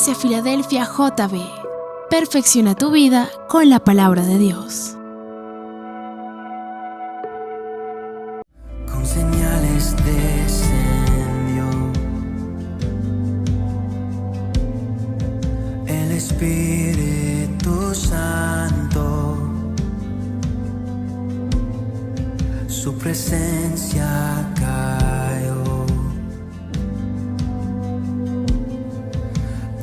Iglesia Filadelfia JB. Perfecciona tu vida con la palabra de Dios. Con señales descendió el Espíritu Santo, su presencia cayó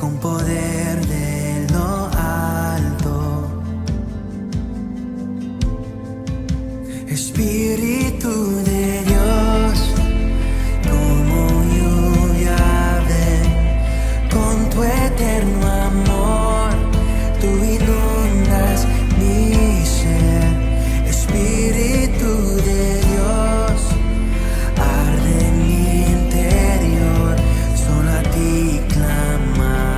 con poder de lo alto. Espíritu de Dios, como lluvia ven, con tu eterno amor, tú inundas mi ser. Espíritu de Dios, arde en mi interior, solo a ti clamaré,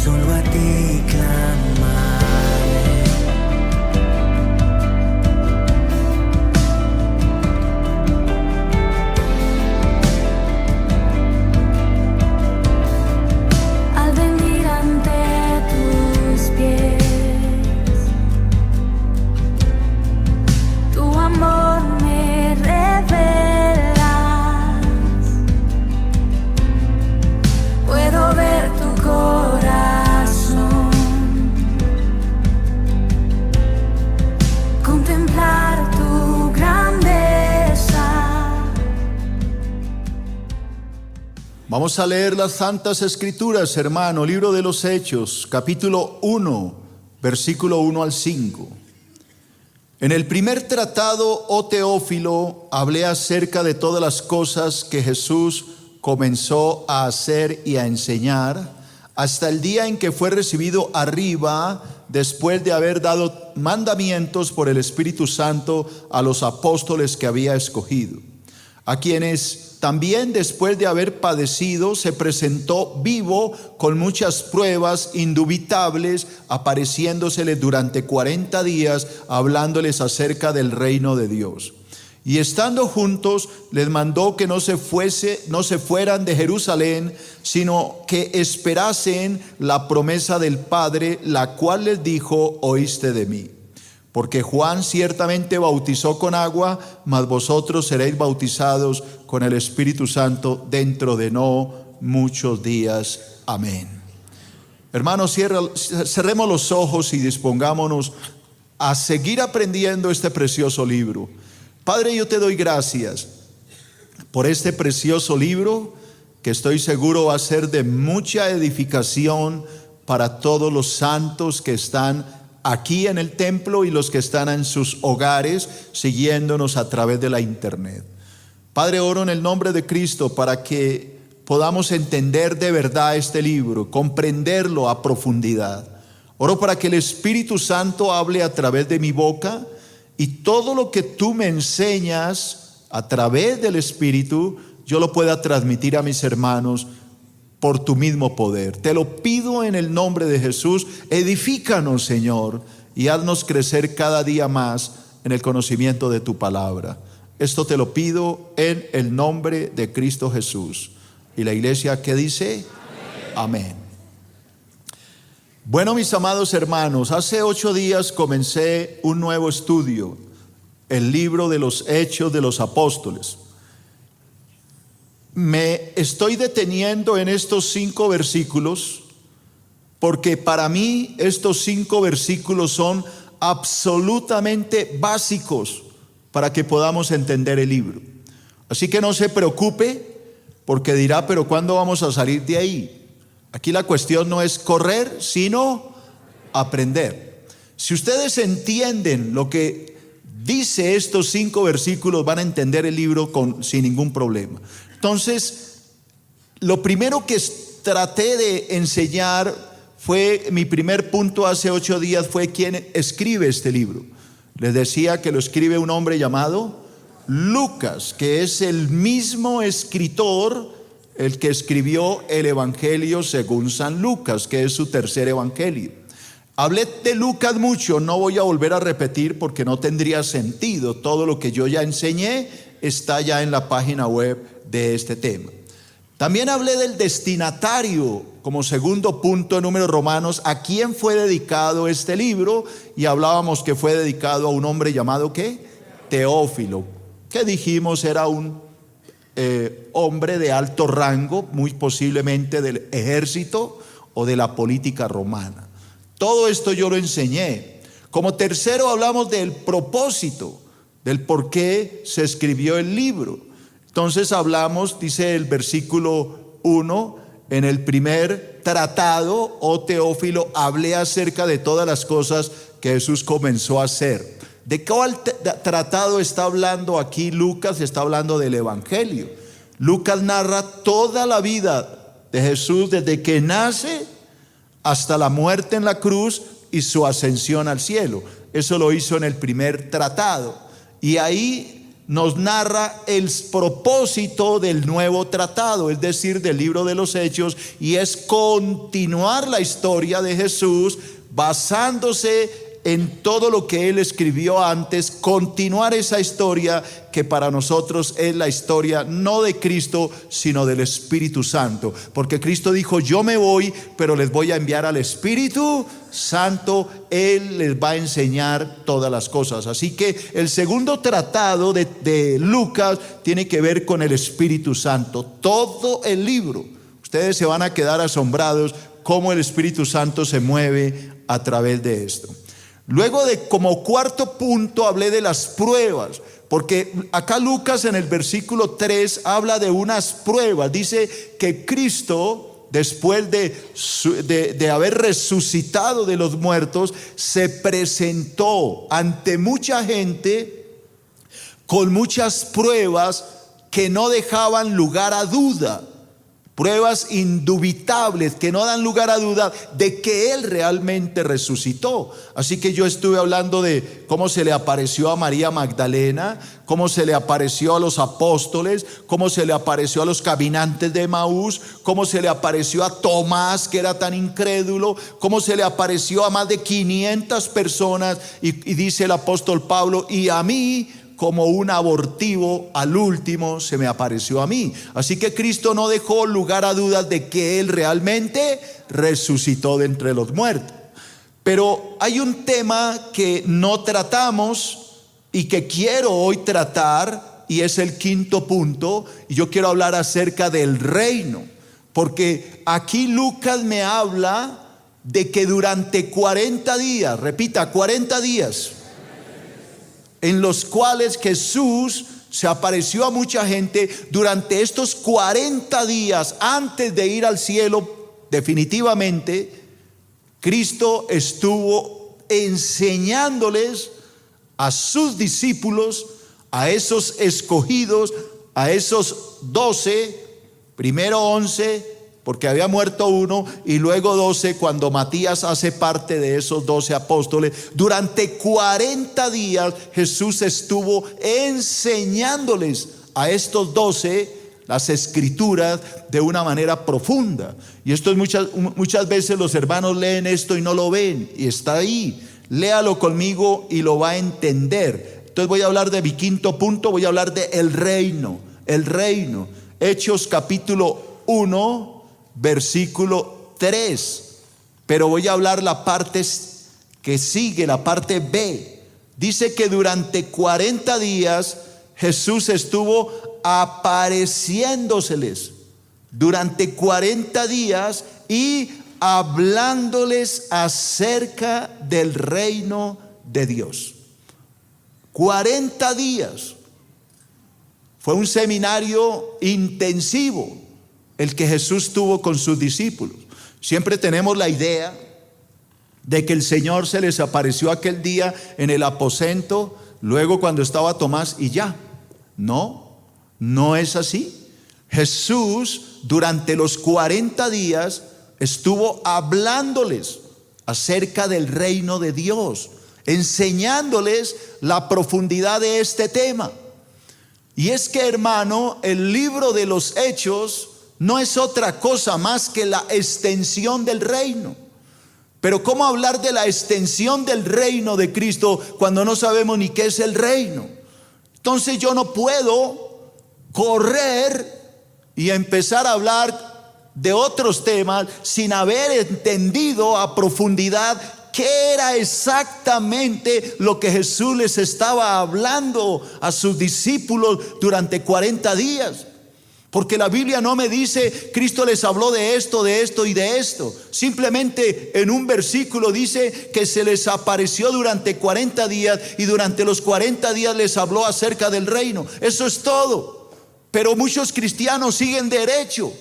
solo a ti clamaré. Al venir ante tus pies, tu amor me revelas. Puedo ver tu corazón, contemplar tu grandeza. Vamos a leer las Santas Escrituras, hermano, libro de los Hechos, capítulo 1, versículo 1 al 5. En el primer tratado, oh Teófilo, hablé acerca de todas las cosas que Jesús comenzó a hacer y a enseñar, hasta el día en que fue recibido arriba, después de haber dado mandamientos por el Espíritu Santo a los apóstoles que había escogido, a quienes también después de haber padecido se presentó vivo con muchas pruebas indubitables, apareciéndoseles durante 40 días, hablándoles acerca del reino de Dios. Y estando juntos, les mandó que no se fueran de Jerusalén, sino que esperasen la promesa del Padre, la cual les dijo: oíste de mí. Porque Juan ciertamente bautizó con agua, mas vosotros seréis bautizados con el Espíritu Santo dentro de no muchos días. Amén. Hermanos, cerremos los ojos y dispongámonos a seguir aprendiendo este precioso libro. Padre, yo te doy gracias por este precioso libro que estoy seguro va a ser de mucha edificación para todos los santos que están aquí en el templo y los que están en sus hogares siguiéndonos a través de la internet. Padre, oro en el nombre de Cristo para que podamos entender de verdad este libro, comprenderlo a profundidad. Oro para que el Espíritu Santo hable a través de mi boca y todo lo que tú me enseñas a través del Espíritu, yo lo pueda transmitir a mis hermanos por tu mismo poder. Te lo pido en el nombre de Jesús. Edifícanos, Señor, y haznos crecer cada día más en el conocimiento de tu palabra. Esto te lo pido en el nombre de Cristo Jesús. Y la iglesia, ¿qué dice? Amén. Bueno, mis amados hermanos, hace 8 días comencé un nuevo estudio, el libro de los Hechos de los Apóstoles. Me estoy deteniendo en estos 5 versículos porque para mí estos 5 versículos son absolutamente básicos para que podamos entender el libro. Así que no se preocupe porque dirá, pero ¿cuándo vamos a salir de ahí? Aquí la cuestión no es correr, sino aprender. Si ustedes entienden lo que dice estos 5 versículos, van a entender el libro sin ningún problema. Entonces, lo primero que traté de enseñar mi primer punto hace 8 días fue quién escribe este libro. Les decía que lo escribe un hombre llamado Lucas, que es el mismo escritor, el que escribió el Evangelio según San Lucas, que es su tercer evangelio. Hablé de Lucas mucho, no voy a volver a repetir porque no tendría sentido. Todo lo que yo ya enseñé está ya en la página web de este tema. También hablé del destinatario como segundo punto en Números Romanos, a quién fue dedicado este libro, y hablábamos que fue dedicado a un hombre llamado ¿qué? Teófilo, que dijimos era un hombre de alto rango, muy posiblemente del ejército o de la política romana. Todo esto yo lo enseñé. Como tercero hablamos del propósito, del por qué se escribió el libro. Entonces hablamos, dice el versículo 1, en el primer tratado, oh Teófilo, hablé acerca de todas las cosas que Jesús comenzó a hacer. ¿De cuál tratado está hablando aquí Lucas? Está hablando del Evangelio. Lucas narra toda la vida de Jesús desde que nace hasta la muerte en la cruz y su ascensión al cielo. Eso lo hizo en el primer tratado. Y ahí nos narra el propósito del nuevo tratado, es decir, del libro de los Hechos, y es continuar la historia de Jesús basándose en todo lo que él escribió antes, continuar esa historia que para nosotros es la historia no de Cristo, sino del Espíritu Santo. Porque Cristo dijo, yo me voy, pero les voy a enviar al Espíritu Santo, él les va a enseñar todas las cosas. Así que el segundo tratado de Lucas tiene que ver con el Espíritu Santo. Todo el libro, ustedes se van a quedar asombrados cómo el Espíritu Santo se mueve a través de esto. Luego, de como cuarto punto, hablé de las pruebas, porque acá Lucas en el versículo 3 habla de unas pruebas. Dice que Cristo, después de haber resucitado de los muertos, se presentó ante mucha gente con muchas pruebas que no dejaban lugar a duda. Pruebas indubitables que no dan lugar a duda de que Él realmente resucitó. Así que yo estuve hablando de cómo se le apareció a María Magdalena, cómo se le apareció a los apóstoles, cómo se le apareció a los caminantes de Emaús, cómo se le apareció a Tomás, que era tan incrédulo, cómo se le apareció a más de 500 personas, y dice el apóstol Pablo, y a mí, como un abortivo, al último se me apareció a mí. Así que Cristo no dejó lugar a dudas de que Él realmente resucitó de entre los muertos. Pero hay un tema que no tratamos y que quiero hoy tratar, y es el quinto punto, y yo quiero hablar acerca del reino, porque aquí Lucas me habla de que durante 40 días, repita, 40 días, en los cuales Jesús se apareció a mucha gente. Durante estos 40 días antes de ir al cielo definitivamente, Cristo estuvo enseñándoles a sus discípulos, a esos escogidos, a esos 12, primero 11 porque había muerto uno, y luego 12 cuando Matías hace parte de esos 12 apóstoles. Durante 40 días Jesús estuvo enseñándoles a estos 12 las escrituras de una manera profunda. Y esto es muchas veces los hermanos leen esto y no lo ven, y está ahí. Léalo conmigo y lo va a entender. Entonces voy a hablar de mi quinto punto, voy a hablar de el reino. El reino. Hechos capítulo 1 versículo 3, pero voy a hablar la parte que sigue, la parte B. Dice que durante 40 días Jesús estuvo apareciéndoseles durante 40 días y hablándoles acerca del reino de Dios. 40 días. Fue un seminario intensivo el que Jesús tuvo con sus discípulos. Siempre tenemos la idea de que el Señor se les apareció aquel día en el aposento, luego cuando estaba Tomás y ya. No, no es así. Jesús durante los 40 días estuvo hablándoles acerca del reino de Dios, enseñándoles la profundidad de este tema. Y es que, hermano, el libro de los Hechos no es otra cosa más que la extensión del reino. Pero ¿cómo hablar de la extensión del reino de Cristo cuando no sabemos ni qué es el reino? Entonces yo no puedo correr y empezar a hablar de otros temas sin haber entendido a profundidad qué era exactamente lo que Jesús les estaba hablando a sus discípulos durante 40 días. Porque la Biblia no me dice, Cristo les habló de esto y de esto. Simplemente en un versículo dice que se les apareció durante 40 días y durante los 40 días les habló acerca del reino. Eso es todo. Pero muchos cristianos siguen derecho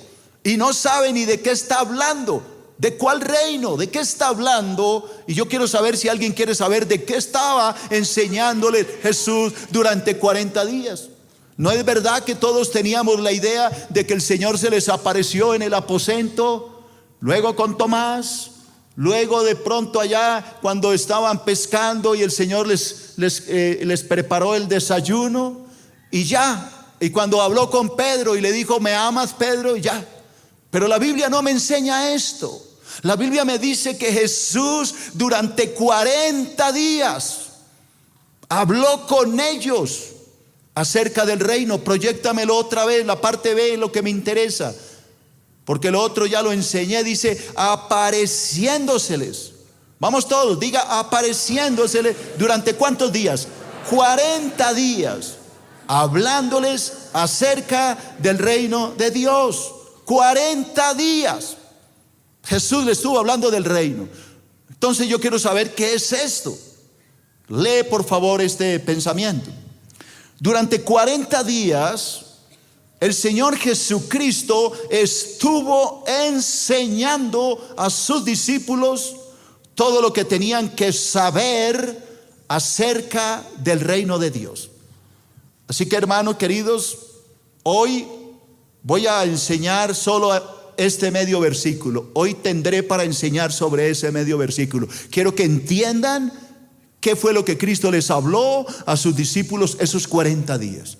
y no saben ni de qué está hablando. ¿De cuál reino? ¿De qué está hablando? Y yo quiero saber si alguien quiere saber de qué estaba enseñándole Jesús durante 40 días. ¿No es verdad que todos teníamos la idea de que el Señor se les apareció en el aposento, luego con Tomás, luego de pronto allá cuando estaban pescando y el Señor les preparó el desayuno y ya? Y cuando habló con Pedro y le dijo, ¿me amas, Pedro? Y ya. Pero la Biblia no me enseña esto. La Biblia me dice que Jesús durante 40 días habló con ellos acerca del reino. Proyéctamelo otra vez, la parte B es lo que me interesa, porque lo otro ya lo enseñé. Dice, apareciéndoseles. Vamos todos, diga apareciéndoseles. ¿Durante cuántos días? 40 días, hablándoles acerca del reino de Dios. 40 días Jesús le estuvo hablando del reino. Entonces yo quiero saber qué es esto. Lee por favor este pensamiento. Durante 40 días el Señor Jesucristo estuvo enseñando a sus discípulos todo lo que tenían que saber acerca del reino de Dios. Así que, hermanos queridos, hoy voy a enseñar solo este medio versículo. Hoy tendré para enseñar sobre ese medio versículo. Quiero que entiendan qué fue lo que Cristo les habló a sus discípulos esos 40 días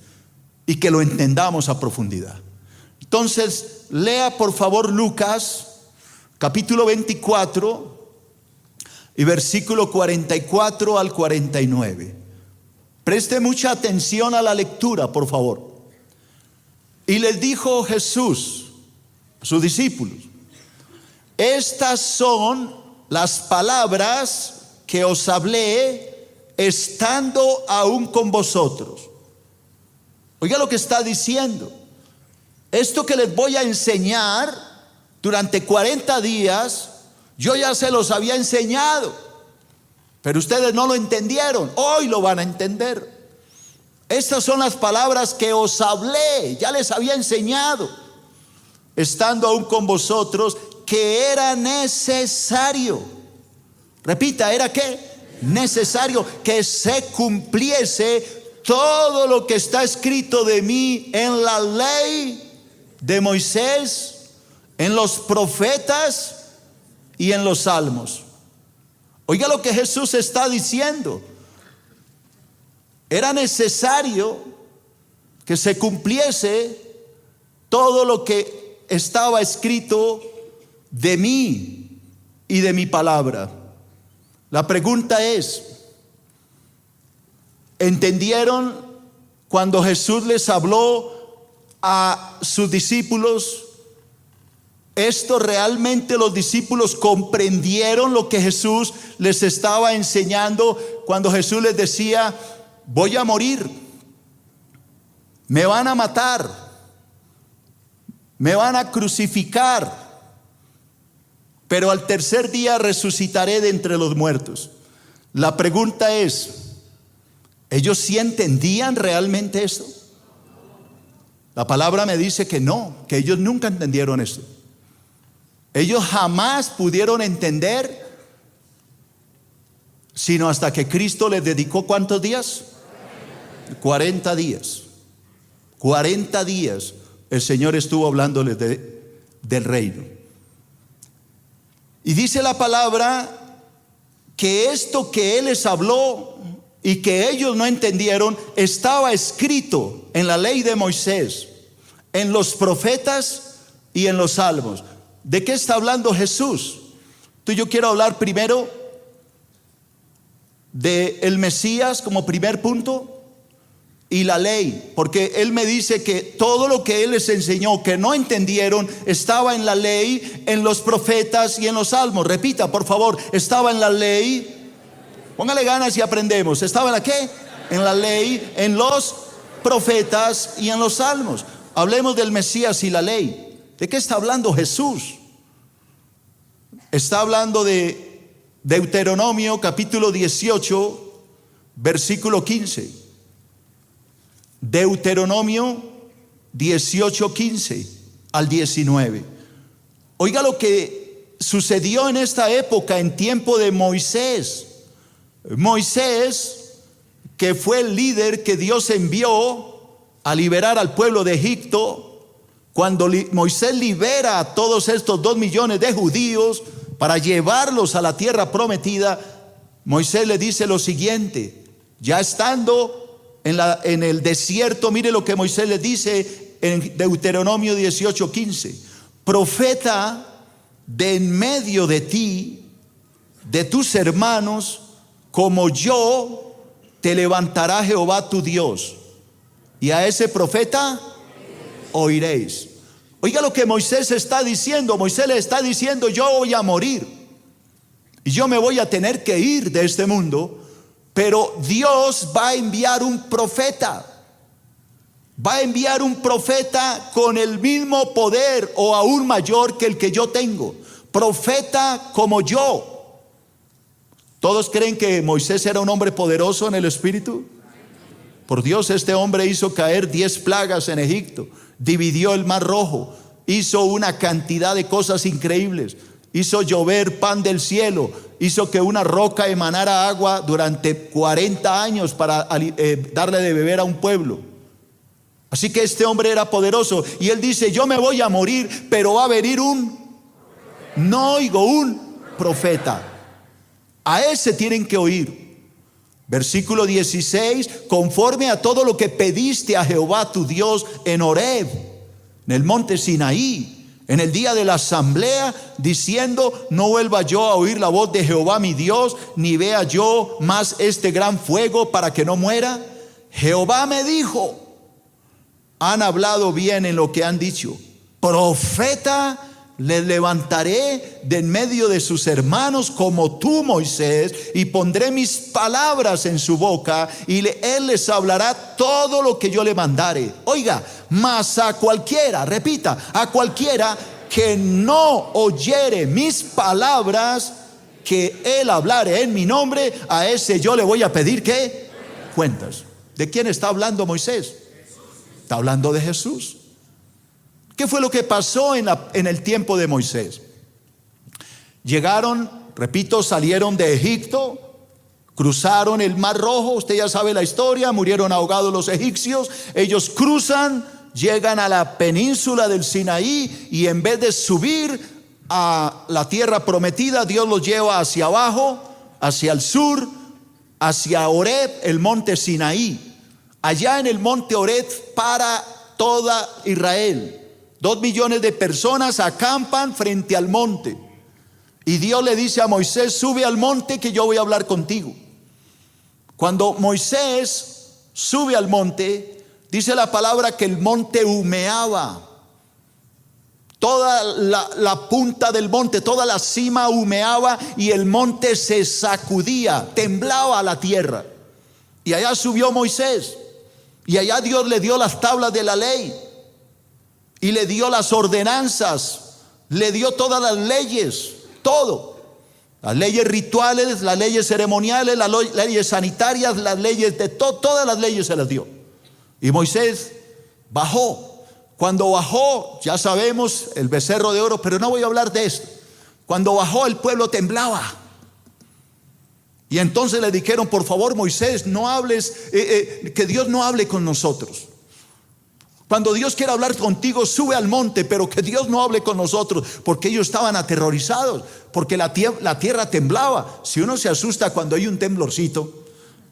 y que lo entendamos a profundidad. Entonces, lea por favor Lucas capítulo 24 y versículo 44 al 49. Preste mucha atención a la lectura, por favor. Y les dijo Jesús a sus discípulos: estas son las palabras que os hablé estando aún con vosotros. Oiga lo que está diciendo. Esto que les voy a enseñar durante 40 días, yo ya se los había enseñado, pero ustedes no lo entendieron. Hoy lo van a entender. Estas son las palabras que os hablé, ya les había enseñado, estando aún con vosotros, que era necesario. Repita, ¿era qué? Necesario que se cumpliese todo lo que está escrito de mí en la ley de Moisés, en los profetas y en los salmos. Oiga lo que Jesús está diciendo. Era necesario que se cumpliese todo lo que estaba escrito de mí y de mi palabra. La pregunta es, ¿entendieron cuando Jesús les habló a sus discípulos? ¿Esto realmente los discípulos comprendieron lo que Jesús les estaba enseñando cuando Jesús les decía: voy a morir, me van a matar, me van a crucificar, pero al tercer día resucitaré de entre los muertos? La pregunta es, ¿ellos sí entendían realmente esto? La palabra me dice que no, que ellos nunca entendieron esto. Ellos jamás pudieron entender, sino hasta que Cristo les dedicó ¿cuántos días? 40 días. 40 días el Señor estuvo hablándoles del reino. Y dice la palabra que esto que Él les habló y que ellos no entendieron estaba escrito en la ley de Moisés, en los profetas y en los salmos. ¿De qué está hablando Jesús? Entonces yo quiero hablar primero de el Mesías como primer punto. y la ley, porque él me dice que todo lo que él les enseñó que no entendieron estaba en la ley, en los profetas y en los salmos. Repita, por favor, estaba en la ley. Póngale ganas y aprendemos. ¿Estaba en la qué? En la ley, en los profetas y en los salmos. Hablemos del Mesías y la ley. ¿De qué está hablando Jesús? Está hablando de Deuteronomio capítulo 18, versículo 15. Deuteronomio 18, 15 al 19. Oiga lo que sucedió en esta época, en tiempo de Moisés. Moisés, que fue el líder que Dios envió a liberar al pueblo de Egipto. Cuando Moisés libera a todos estos 2 millones de judíos para llevarlos a la tierra prometida, Moisés le dice lo siguiente, ya estando en el desierto. Mire lo que Moisés les dice en Deuteronomio 18, 15. Profeta de en medio de ti, de tus hermanos, como yo, te levantará Jehová tu Dios, y a ese profeta oiréis. Oiga lo que Moisés está diciendo. Moisés le está diciendo, yo voy a morir y yo me voy a tener que ir de este mundo, pero Dios va a enviar un profeta. Va a enviar un profeta con el mismo poder o aún mayor que el que yo tengo. Profeta como yo. ¿Todos creen que Moisés era un hombre poderoso en el espíritu? Por Dios, este hombre hizo caer 10 plagas en Egipto, dividió el mar rojo, hizo una cantidad de cosas increíbles, hizo llover pan del cielo, hizo que una roca emanara agua durante 40 años para darle de beber a un pueblo. Así que este hombre era poderoso, y él dice, yo me voy a morir, pero va a venir un profeta. A ese tienen que oír. Versículo 16, conforme a todo lo que pediste a Jehová tu Dios en Horeb, en el monte Sinaí, en el día de la asamblea, diciendo, no vuelva yo a oír la voz de Jehová mi Dios, ni vea yo más este gran fuego para que no muera. Jehová me dijo, han hablado bien en lo que han dicho. Profeta les levantaré de en medio de sus hermanos como tú, Moisés, y pondré mis palabras en su boca, y él les hablará todo lo que yo le mandare. Oiga, mas a cualquiera, repita, a cualquiera que no oyere mis palabras, que él hablare en mi nombre, a ese yo le voy a pedir ¿qué? Cuentas. ¿De quién está hablando Moisés? Está hablando de Jesús. ¿Qué fue lo que pasó en el tiempo de Moisés? Llegaron, repito, salieron de Egipto, cruzaron el mar rojo. Usted ya sabe la historia, murieron ahogados los egipcios. Ellos cruzan, llegan a la península del Sinaí, y en vez de subir a la tierra prometida, Dios los lleva hacia abajo, hacia el sur, hacia Horeb, el monte Sinaí. Allá en el monte Horeb para toda Israel. 2 millones de personas acampan frente al monte, y Dios le dice a Moisés, sube al monte que yo voy a hablar contigo. Cuando Moisés sube al monte, dice la palabra que el monte humeaba. Toda la punta del monte, toda la cima humeaba, y el monte se sacudía, temblaba la tierra. Y allá subió Moisés, y allá Dios le dio las tablas de la ley, y le dio las ordenanzas, le dio todas las leyes, todo. Las leyes rituales, las leyes ceremoniales, las leyes sanitarias, las leyes de todas las leyes se las dio. Y Moisés bajó. Cuando bajó, ya sabemos, el becerro de oro, pero no voy a hablar de esto. Cuando bajó, el pueblo temblaba. Y entonces le dijeron, por favor, Moisés, no hables, que Dios no hable con nosotros. Cuando Dios quiera hablar contigo, sube al monte, pero que Dios no hable con nosotros, porque ellos estaban aterrorizados, porque la tierra temblaba. Si uno se asusta cuando hay un temblorcito,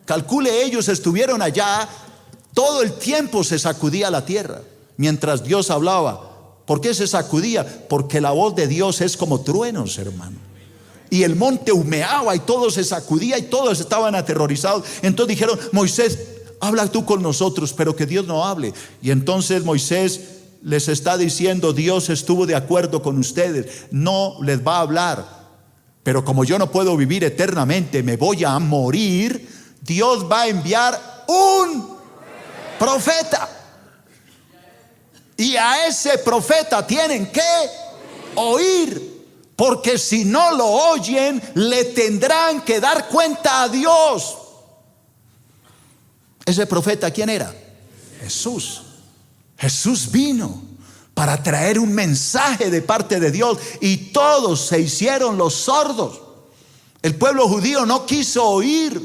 calcule, ellos estuvieron allá, todo el tiempo se sacudía la tierra, mientras Dios hablaba. ¿Por qué se sacudía? Porque la voz de Dios es como truenos, hermano. Y el monte humeaba, y todo se sacudía, y todos estaban aterrorizados. Entonces dijeron, Moisés, habla tú con nosotros, pero que Dios no hable. Y entonces Moisés les está diciendo, Dios estuvo de acuerdo con ustedes, no les va a hablar. Pero como yo no puedo vivir eternamente, me voy a morir, Dios va a enviar un profeta. Y a ese profeta tienen que oír, porque si no lo oyen, le tendrán que dar cuenta a Dios. Ese profeta, ¿quién era? Jesús. Jesús vino para traer un mensaje de parte de Dios y todos se hicieron los sordos. El pueblo judío no quiso oír.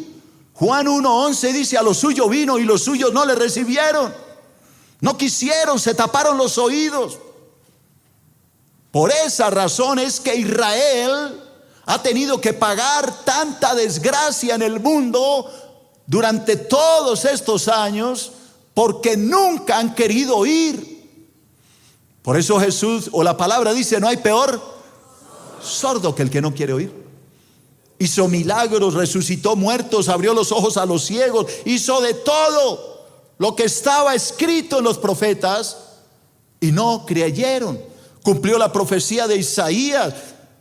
Juan 1:11 dice, a lo suyo vino y los suyos no le recibieron. No quisieron, se taparon los oídos. Por esa razón es que Israel ha tenido que pagar tanta desgracia en el mundo durante todos estos años, porque nunca han querido oír. Por eso Jesús, o la palabra dice, no hay peor sordo que el que no quiere oír. Hizo milagros, resucitó muertos, abrió los ojos a los ciegos, hizo de todo lo que estaba escrito en los profetas y no creyeron. Cumplió la profecía de Isaías.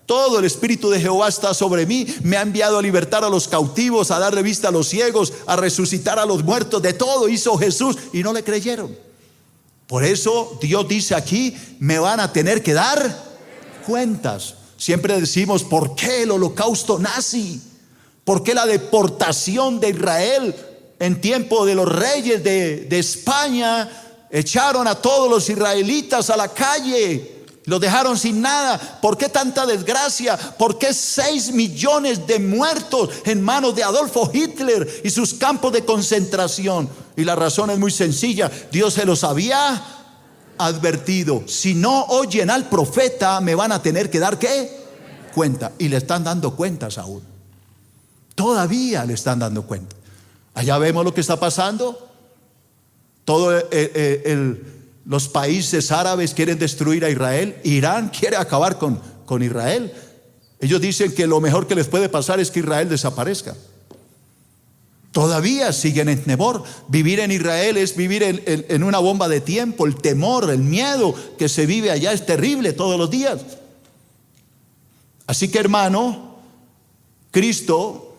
Todo el Espíritu de Jehová está sobre mí, me ha enviado a libertar a los cautivos, a dar vista a los ciegos, a resucitar a los muertos. De todo hizo Jesús y no le creyeron. Por eso Dios dice aquí, me van a tener que dar cuentas. Siempre decimos, ¿por qué el holocausto nazi? ¿Por qué la deportación de Israel en tiempo de los reyes de España? Echaron a todos los israelitas a la calle, los dejaron sin nada. ¿Por qué tanta desgracia? ¿Por qué 6 millones de muertos en manos de Adolfo Hitler y sus campos de concentración? Y la razón es muy sencilla, Dios se los había advertido. Si no oyen al profeta, me van a tener que dar ¿qué? Cuenta. Y le están dando cuentas aún. Todavía le están dando cuenta. Allá vemos lo que está pasando. Todos los países árabes quieren destruir a Israel. Irán quiere acabar con Israel. Ellos dicen que lo mejor que les puede pasar es que Israel desaparezca. Todavía siguen en temor. Vivir en Israel es vivir en una bomba de tiempo. El temor, el miedo que se vive allá es terrible todos los días. Así que, hermano, Cristo,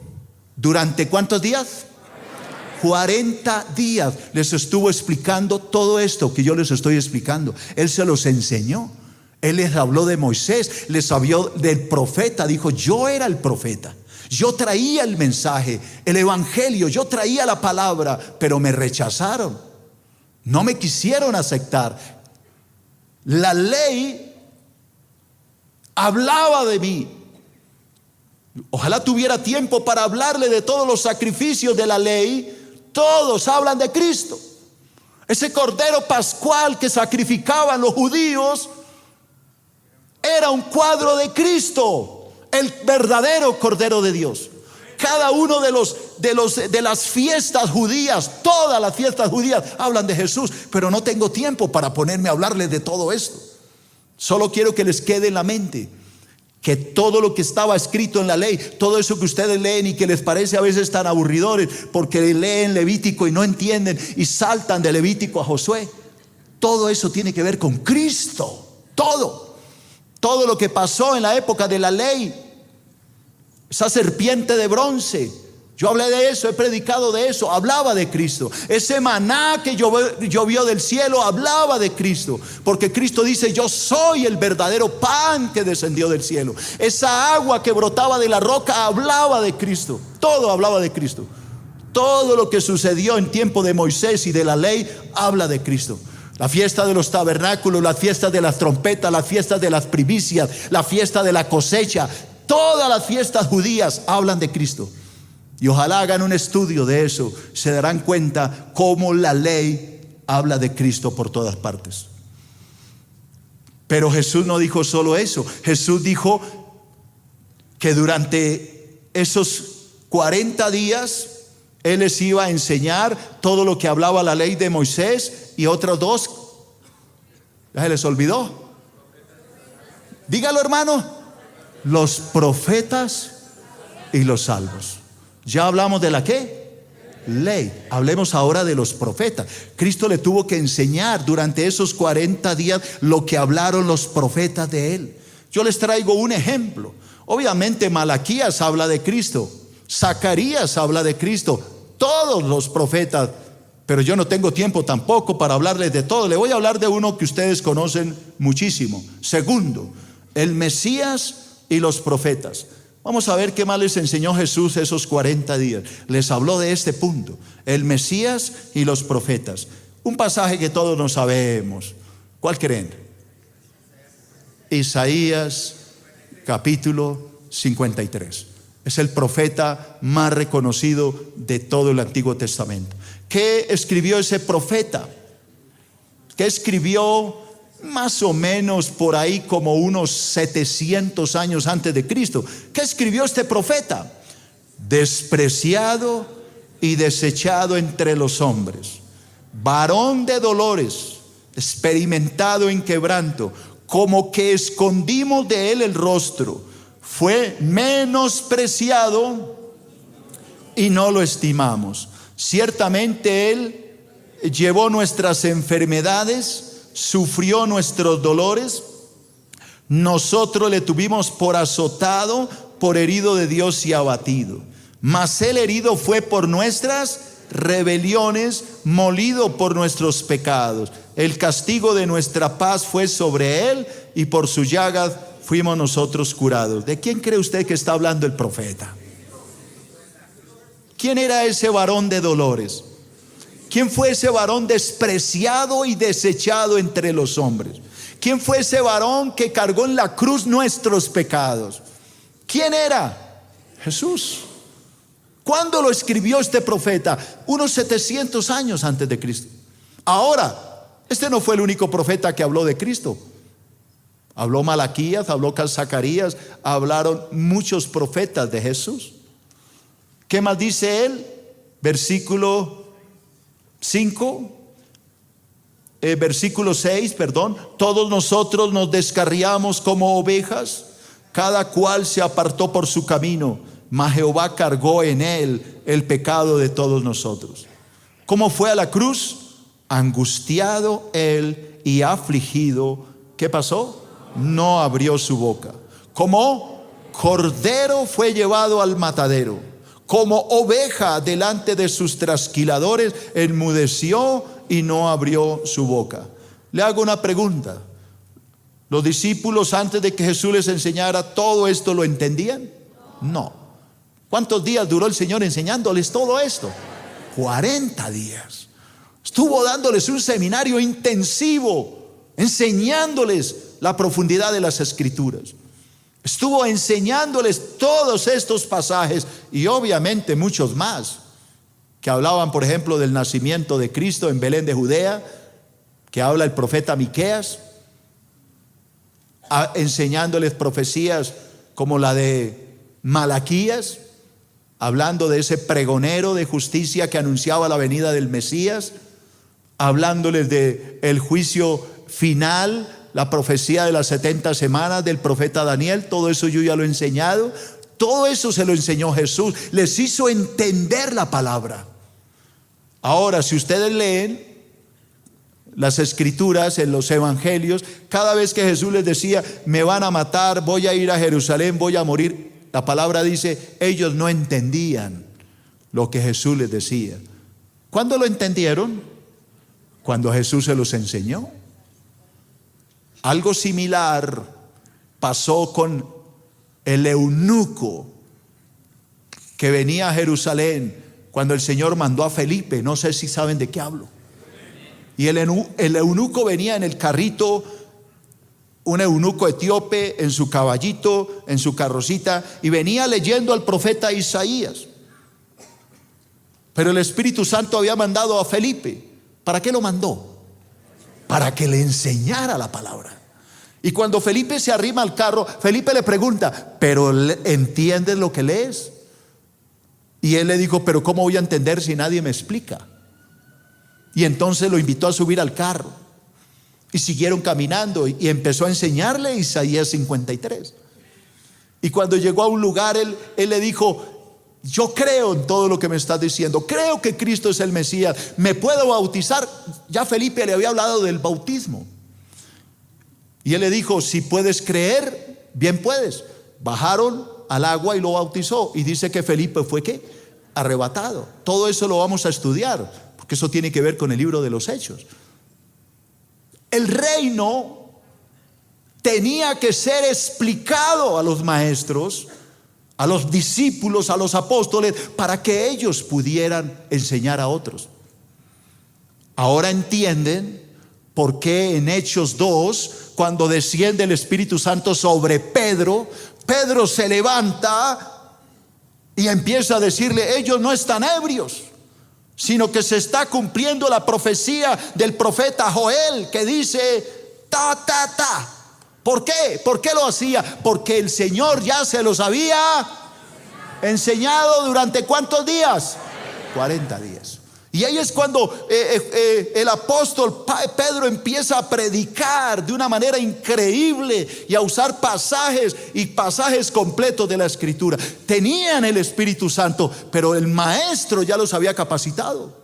¿durante cuántos días? 40 días les estuvo explicando todo esto que yo les estoy explicando. Él se los enseñó. Él les habló de Moisés, les habló del profeta. Dijo, yo era el profeta. Yo traía el mensaje, el evangelio, yo traía la palabra, pero me rechazaron. No me quisieron aceptar. La ley hablaba de mí. Ojalá tuviera tiempo para hablarle de todos los sacrificios de la ley. Todos hablan de Cristo. Ese cordero pascual que sacrificaban los judíos era un cuadro de Cristo, el verdadero Cordero de Dios. Cada uno de las fiestas judías, todas las fiestas judías hablan de Jesús, pero no tengo tiempo para ponerme a hablarles de todo esto. Solo quiero que les quede en la mente que todo lo que estaba escrito en la ley, todo eso que ustedes leen y que les parece a veces tan aburridores porque leen Levítico y no entienden y saltan de Levítico a Josué, todo eso tiene que ver con Cristo. Todo lo que pasó en la época de la ley, esa serpiente de bronce, yo hablé de eso, he predicado de eso, hablaba de Cristo. Ese maná que llovió del cielo hablaba de Cristo, porque Cristo dice, yo soy el verdadero pan que descendió del cielo. Esa agua que brotaba de la roca hablaba de Cristo. Todo hablaba de Cristo. Todo lo que sucedió en tiempo de Moisés y de la ley habla de Cristo. La fiesta de los tabernáculos, las fiestas de las trompetas, las fiestas de las primicias, la fiesta de la cosecha, todas las fiestas judías hablan de Cristo. Y ojalá hagan un estudio de eso, se darán cuenta cómo la ley habla de Cristo por todas partes. Pero Jesús no dijo solo eso. Jesús dijo que durante esos 40 días Él les iba a enseñar todo lo que hablaba la ley de Moisés y otros 2. ¿Ya se les olvidó? Dígalo, hermano. Los profetas y los salmos. Ya hablamos de la ¿qué? ley. Hablemos ahora de los profetas. Cristo le tuvo que enseñar durante esos 40 días lo que hablaron los profetas de él. Yo les traigo un ejemplo. Obviamente Malaquías habla de Cristo, Zacarías habla de Cristo, todos los profetas, pero yo no tengo tiempo tampoco para hablarles de todo. Le voy a hablar de uno que ustedes conocen muchísimo. Segundo, el Mesías y los profetas. Vamos a ver qué más les enseñó Jesús esos 40 días. Les habló de este punto, el Mesías y los profetas. Un pasaje que todos nos sabemos. ¿Cuál creen? Isaías capítulo 53. Es el profeta más reconocido de todo el Antiguo Testamento. ¿Qué escribió ese profeta? ¿Qué escribió más o menos por ahí como unos 700 años antes de Cristo? ¿Qué escribió este profeta? Despreciado y desechado entre los hombres, varón de dolores, experimentado en quebranto, como que escondimos de él el rostro. Fue menospreciado y no lo estimamos. Ciertamente él llevó nuestras enfermedades, sufrió nuestros dolores. Nosotros le tuvimos por azotado, por herido de Dios y abatido. Mas él herido fue por nuestras rebeliones, molido por nuestros pecados. El castigo de nuestra paz fue sobre él, y por su llagas fuimos nosotros curados. ¿De quién cree usted que está hablando el profeta? ¿Quién era ese varón de dolores? ¿Quién fue ese varón despreciado y desechado entre los hombres? ¿Quién fue ese varón que cargó en la cruz nuestros pecados? ¿Quién era? Jesús. ¿Cuándo lo escribió este profeta? Unos 700 años antes de Cristo. Ahora, este no fue el único profeta que habló de Cristo. Habló Malaquías, habló Zacarías, hablaron muchos profetas de Jesús. ¿Qué más dice él? Versículo 5, versículo 6, perdón. Todos nosotros nos descarriamos como ovejas, cada cual se apartó por su camino, mas Jehová cargó en él el pecado de todos nosotros. ¿Cómo fue a la cruz? Angustiado él y afligido. ¿Qué pasó? No abrió su boca. Como cordero fue llevado al matadero, como oveja delante de sus trasquiladores, enmudeció y no abrió su boca. Le hago una pregunta. ¿Los discípulos antes de que Jesús les enseñara todo esto lo entendían? No. ¿Cuántos días duró el Señor enseñándoles todo esto? 40 días. Estuvo dándoles un seminario intensivo, enseñándoles la profundidad de las Escrituras. Estuvo enseñándoles todos estos pasajes y obviamente muchos más que hablaban, por ejemplo, del nacimiento de Cristo en Belén de Judea, que habla el profeta Miqueas, enseñándoles profecías como la de Malaquías, hablando de ese pregonero de justicia que anunciaba la venida del Mesías, hablándoles de el juicio final, la profecía de las 70 semanas del profeta Daniel. Todo eso yo ya lo he enseñado. Todo eso se lo enseñó Jesús. Les hizo entender la palabra. Ahora, si ustedes leen las Escrituras en los evangelios, cada vez que Jesús les decía, me van a matar, voy a ir a Jerusalén, voy a morir, la palabra dice, ellos no entendían lo que Jesús les decía. ¿Cuándo lo entendieron? Cuando Jesús se los enseñó. Algo similar pasó con el eunuco que venía a Jerusalén cuando el Señor mandó a Felipe. No sé si saben de qué hablo. Y el eunuco venía en el carrito, un eunuco etíope en su caballito, en su carrocita, y venía leyendo al profeta Isaías. Pero el Espíritu Santo había mandado a Felipe. ¿Para qué lo mandó? Para que le enseñara la palabra. Y cuando Felipe se arrima al carro, Felipe le pregunta, ¿pero entiendes lo que lees? Y él le dijo, pero ¿cómo voy a entender si nadie me explica? Y entonces lo invitó a subir al carro. Y siguieron caminando y empezó a enseñarle Isaías 53. Y cuando llegó a un lugar, él le dijo, yo creo en todo lo que me estás diciendo, creo que Cristo es el Mesías, ¿me puedo bautizar? Ya Felipe le había hablado del bautismo. Y él le dijo, si puedes creer, bien puedes. Bajaron al agua y lo bautizó. Y dice que Felipe fue ¿qué? Arrebatado. Todo eso lo vamos a estudiar, porque eso tiene que ver con el libro de los Hechos. El reino tenía que ser explicado a los maestros, a los discípulos, a los apóstoles, para que ellos pudieran enseñar a otros. Ahora entienden por qué en Hechos 2, cuando desciende el Espíritu Santo sobre Pedro, Pedro se levanta y empieza a decirle, ellos no están ebrios, sino que se está cumpliendo la profecía del profeta Joel, que dice, ta. ¿Por qué? ¿Por qué lo hacía? Porque el Señor ya se los había enseñado durante ¿cuántos días? 40 días. Y ahí es cuando el apóstol Pedro empieza a predicar de una manera increíble y a usar pasajes completos de la Escritura. Tenían el Espíritu Santo, pero el maestro ya los había capacitado.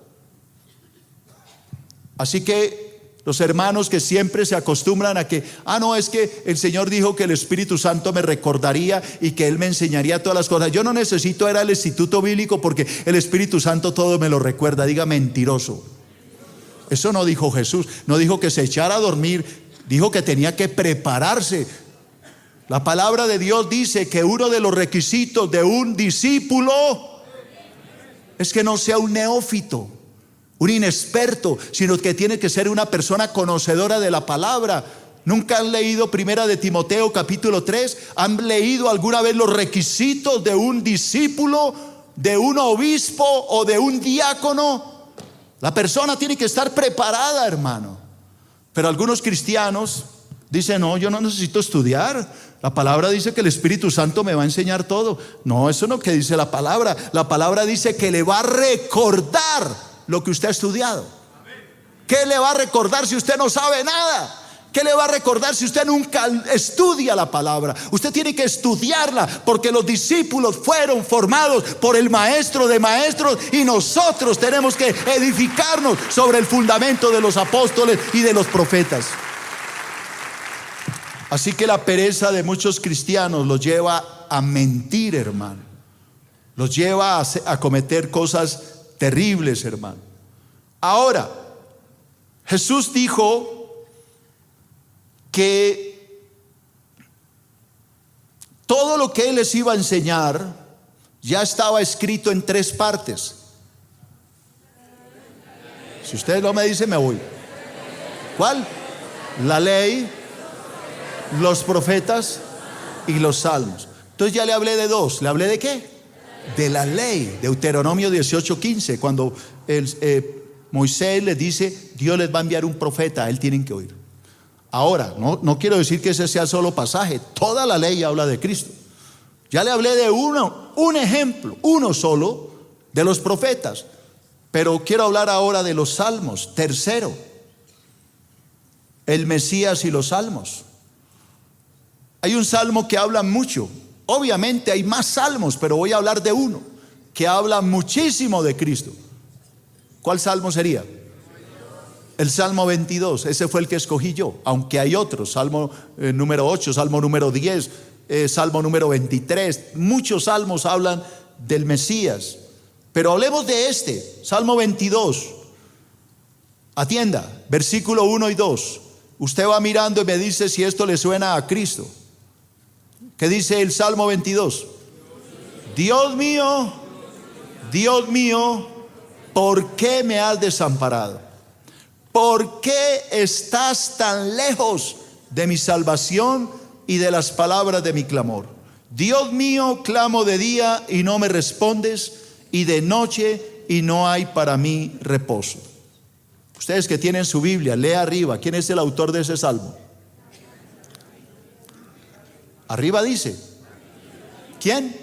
Así que los hermanos que siempre se acostumbran a que, no, es que el Señor dijo que el Espíritu Santo me recordaría y que Él me enseñaría todas las cosas. Yo no necesito ir al instituto bíblico porque el Espíritu Santo todo me lo recuerda. Diga mentiroso. Eso no dijo Jesús. No dijo que se echara a dormir. Dijo que tenía que prepararse. La palabra de Dios dice que uno de los requisitos de un discípulo es que no sea un neófito, un inexperto, sino que tiene que ser una persona conocedora de la palabra. ¿Nunca han leído Primera de Timoteo capítulo 3? ¿Han leído alguna vez los requisitos de un discípulo, de un obispo o de un diácono? La persona tiene que estar preparada, hermano. Pero algunos cristianos dicen, no, yo no necesito estudiar. La palabra dice que el Espíritu Santo me va a enseñar todo. No, eso no es lo que dice la palabra. La palabra dice que le va a recordar lo que usted ha estudiado. ¿Qué le va a recordar si usted no sabe nada? ¿Qué le va a recordar si usted nunca estudia la palabra? Usted tiene que estudiarla, porque los discípulos fueron formados por el maestro de maestros, y nosotros tenemos que edificarnos sobre el fundamento de los apóstoles y de los profetas. Así que la pereza de muchos cristianos los lleva a mentir, hermano. Los lleva a cometer cosas terribles, hermano. Ahora, Jesús dijo que todo lo que Él les iba a enseñar ya estaba escrito en 3 partes. Si ustedes no me dicen, me voy. ¿Cuál? La ley, los profetas y los salmos. Entonces ya le hablé de 2. ¿Le hablé de qué? De la ley. Deuteronomio 18:15, cuando Moisés les dice, Dios les va a enviar un profeta, a él tienen que oír. Ahora, no quiero decir que ese sea solo pasaje. Toda la ley habla de Cristo. Ya le hablé de un ejemplo, uno solo, de los profetas. Pero quiero hablar ahora de los salmos. Tercero, el Mesías y los salmos. Hay un salmo que habla mucho. Obviamente hay más salmos, pero voy a hablar de uno que habla muchísimo de Cristo. ¿Cuál salmo sería? El Salmo 22. Ese fue el que escogí yo, aunque hay otros. Salmo número 8, Salmo número 10, Salmo número 23. Muchos salmos hablan del Mesías, pero hablemos de este, Salmo 22. Atienda, versículo 1 y 2. Usted va mirando y me dice si esto le suena a Cristo. ¿Qué dice el Salmo 22? Dios mío, ¿por qué me has desamparado? ¿Por qué estás tan lejos de mi salvación y de las palabras de mi clamor? Dios mío, clamo de día y no me respondes, y de noche y no hay para mí reposo. Ustedes que tienen su Biblia, lea arriba. ¿Quién es el autor de ese salmo? Arriba dice, ¿quién?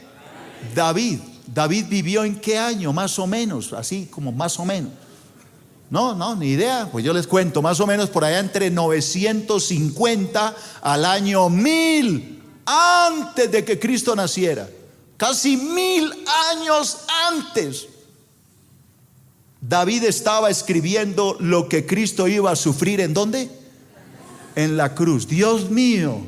David. David vivió ¿en qué año? Más o menos, así como más o menos. No, ni idea. Pues yo les cuento, más o menos por allá entre 950 al año 1000 antes de que Cristo naciera. casi 1000 años antes, David estaba escribiendo lo que Cristo iba a sufrir. ¿En dónde? En la cruz. Dios mío,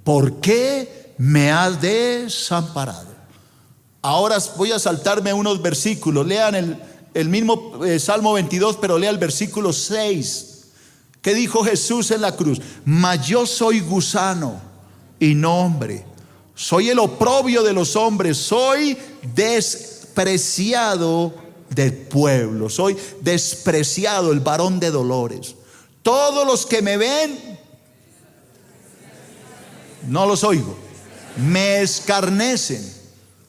¿por qué me has desamparado? Ahora voy a saltarme unos versículos. Lean el mismo Salmo 22, pero lea el versículo 6. ¿Qué dijo Jesús en la cruz? Mas yo soy gusano y no hombre. Soy el oprobio de los hombres. Soy despreciado del pueblo. Soy despreciado, el varón de dolores. Todos los que me ven, no los oigo, me escarnecen,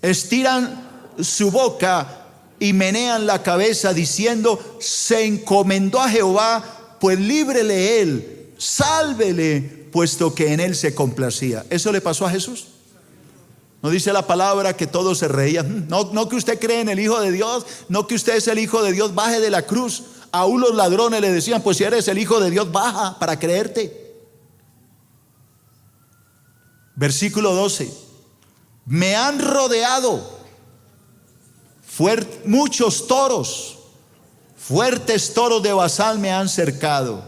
estiran su boca y menean la cabeza diciendo: se encomendó a Jehová, pues líbrele él, sálvele, puesto que en él se complacía. ¿Eso le pasó a Jesús? ¿No dice la palabra que todos se reían? No que usted cree en el Hijo de Dios, no que usted es el Hijo de Dios, baje de la cruz. Aún los ladrones le decían: pues si eres el Hijo de Dios, baja para creerte. Versículo 12. Me han rodeado muchos toros, fuertes toros de Basán me han cercado.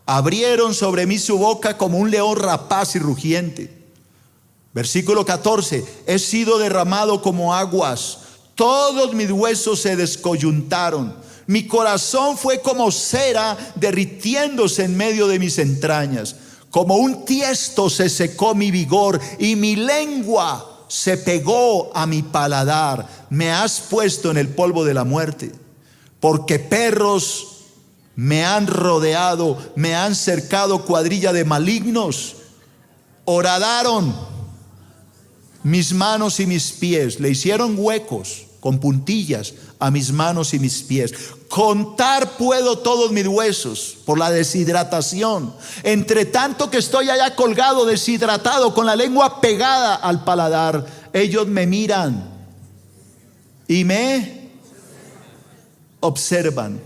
Abrieron sobre mí su boca como un león rapaz y rugiente. Versículo 14. He sido derramado como aguas, todos mis huesos se descoyuntaron. Mi corazón fue como cera derritiéndose en medio de mis entrañas. Como un tiesto se secó mi vigor y mi lengua se pegó a mi paladar. Me has puesto en el polvo de la muerte, porque perros me han rodeado, me han cercado cuadrilla de malignos. Horadaron mis manos y mis pies, le hicieron huecos con puntillas a mis manos y mis pies. Contar puedo todos mis huesos por la deshidratación. Entre tanto que estoy allá colgado, deshidratado, con la lengua pegada al paladar, ellos me miran y me observan.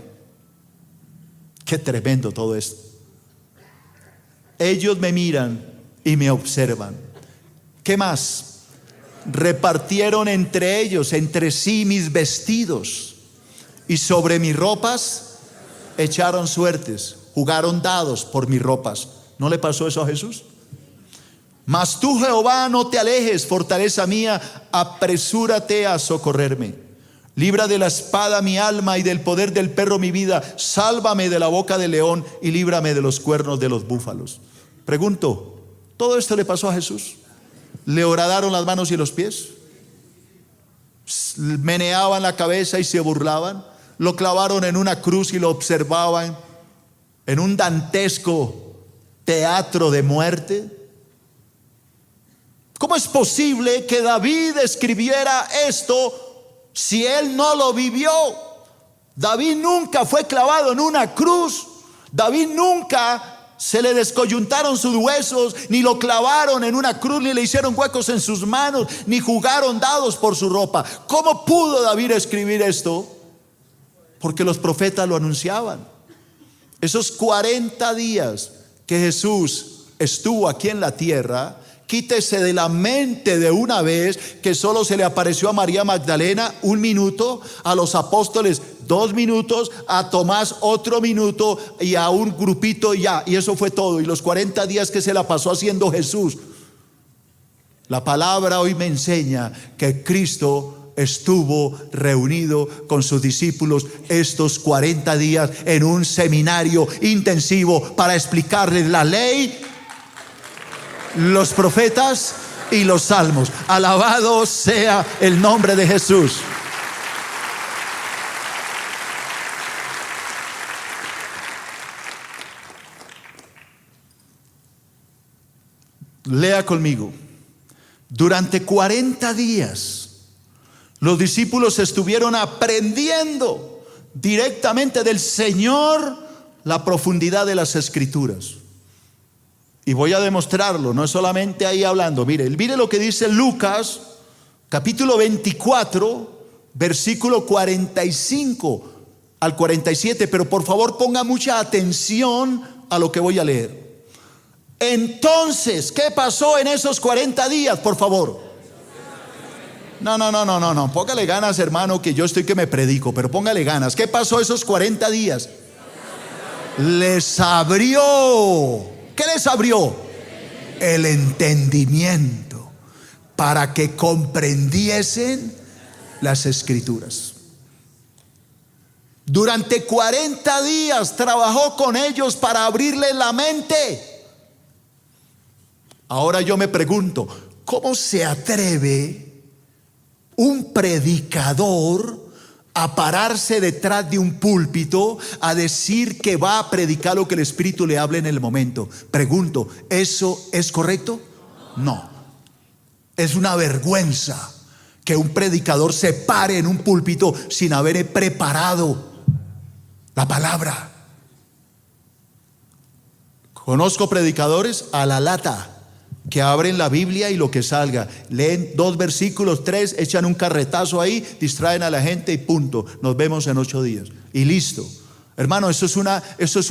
Qué tremendo todo esto. Ellos me miran y me observan. ¿Qué más? Repartieron entre ellos, entre sí, mis vestidos, y sobre mis ropas echaron suertes, jugaron dados por mis ropas. ¿No le pasó eso a Jesús? Mas tú, Jehová, no te alejes, fortaleza mía, apresúrate a socorrerme. Libra de la espada mi alma y del poder del perro mi vida. Sálvame de la boca del león y líbrame de los cuernos de los búfalos. Pregunto, ¿todo esto le pasó a Jesús? ¿Le horadaron las manos y los pies? ¿Meneaban la cabeza y se burlaban? ¿Lo clavaron en una cruz y lo observaban en un dantesco teatro de muerte? ¿Cómo es posible que David escribiera esto si él no lo vivió? David nunca fue clavado en una cruz. David nunca se le descoyuntaron sus huesos, ni lo clavaron en una cruz, ni le hicieron huecos en sus manos, ni jugaron dados por su ropa. ¿Cómo pudo David escribir esto? Porque los profetas lo anunciaban. Esos 40 días que Jesús estuvo aquí en la tierra, quítese de la mente de una vez que solo se le apareció a María Magdalena 1 minuto, a los apóstoles 2 minutos, a Tomás otro minuto y a un grupito ya, y eso fue todo. Y los 40 días que se la pasó haciendo Jesús. La palabra hoy me enseña que Cristo estuvo reunido con sus discípulos estos 40 días en un seminario intensivo para explicarles la ley, los profetas y los salmos. Alabado sea el nombre de Jesús. Lea conmigo. Durante 40 días los discípulos estuvieron aprendiendo directamente del Señor la profundidad de las Escrituras. Y voy a demostrarlo, no es solamente ahí hablando. Mire lo que dice Lucas, capítulo 24, versículo 45 al 47. Pero por favor ponga mucha atención a lo que voy a leer. Entonces, ¿qué pasó en esos 40 días? Por favor. No. Póngale ganas, hermano, que yo estoy que me predico, pero póngale ganas. ¿Qué pasó esos 40 días? Les abrió. ¿Qué les abrió? El entendimiento para que comprendiesen las escrituras. Durante 40 días trabajó con ellos para abrirles la mente. Ahora yo me pregunto, ¿cómo se atreve un predicador a pararse detrás de un púlpito a decir que va a predicar lo que el Espíritu le hable en el momento? Pregunto, ¿eso es correcto? No. Es una vergüenza que un predicador se pare en un púlpito sin haber preparado la palabra. Conozco predicadores a la lata que abren la Biblia y lo que salga, leen 2 versículos, 3, echan un carretazo ahí, distraen a la gente y punto, nos vemos en 8 días y listo. Hermano, eso es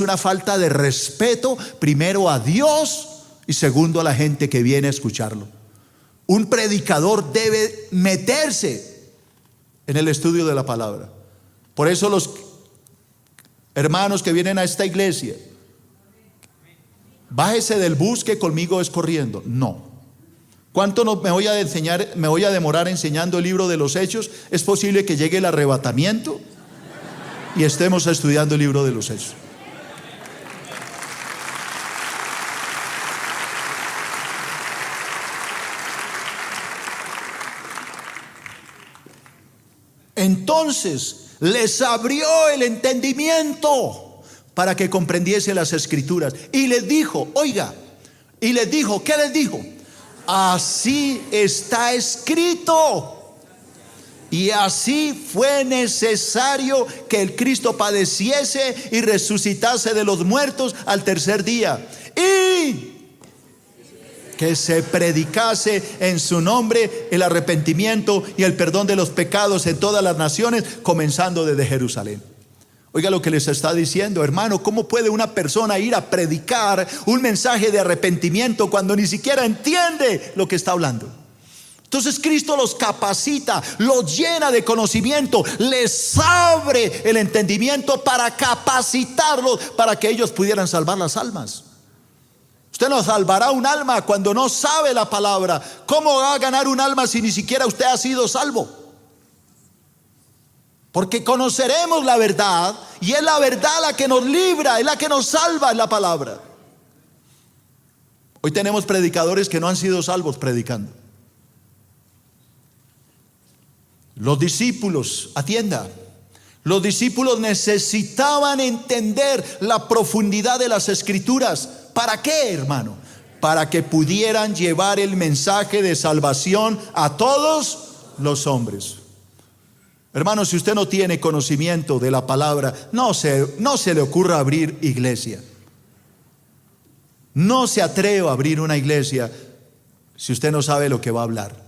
una falta de respeto, primero a Dios y segundo a la gente que viene a escucharlo. Un predicador debe meterse en el estudio de la palabra. Por eso los hermanos que vienen a esta iglesia, bájese del bus que conmigo es corriendo. No. ¿Cuánto me voy a demorar enseñando el libro de los Hechos? Es posible que llegue el arrebatamiento y estemos estudiando el libro de los Hechos. Entonces les abrió el entendimiento para que comprendiese las escrituras. Y les dijo, oiga, ¿qué les dijo? Así está escrito. Y así fue necesario que el Cristo padeciese y resucitase de los muertos al tercer día. Y que se predicase en su nombre el arrepentimiento y el perdón de los pecados en todas las naciones, comenzando desde Jerusalén. Oiga lo que les está diciendo, hermano. ¿Cómo puede una persona ir a predicar un mensaje de arrepentimiento cuando ni siquiera entiende lo que está hablando? Entonces Cristo los capacita, los llena de conocimiento, les abre el entendimiento para capacitarlos para que ellos pudieran salvar las almas. Usted no salvará un alma cuando no sabe la palabra. ¿Cómo va a ganar un alma si ni siquiera usted ha sido salvo? Porque conoceremos la verdad y es la verdad la que nos libra, es la que nos salva, es la palabra. Hoy tenemos predicadores que no han sido salvos predicando. Los discípulos, atienda, los discípulos necesitaban entender la profundidad de las escrituras. ¿Para qué, hermano? Para que pudieran llevar el mensaje de salvación a todos los hombres. Hermano, si usted no tiene conocimiento de la palabra, no se le ocurra abrir iglesia. No se atreva a abrir una iglesia si usted no sabe lo que va a hablar.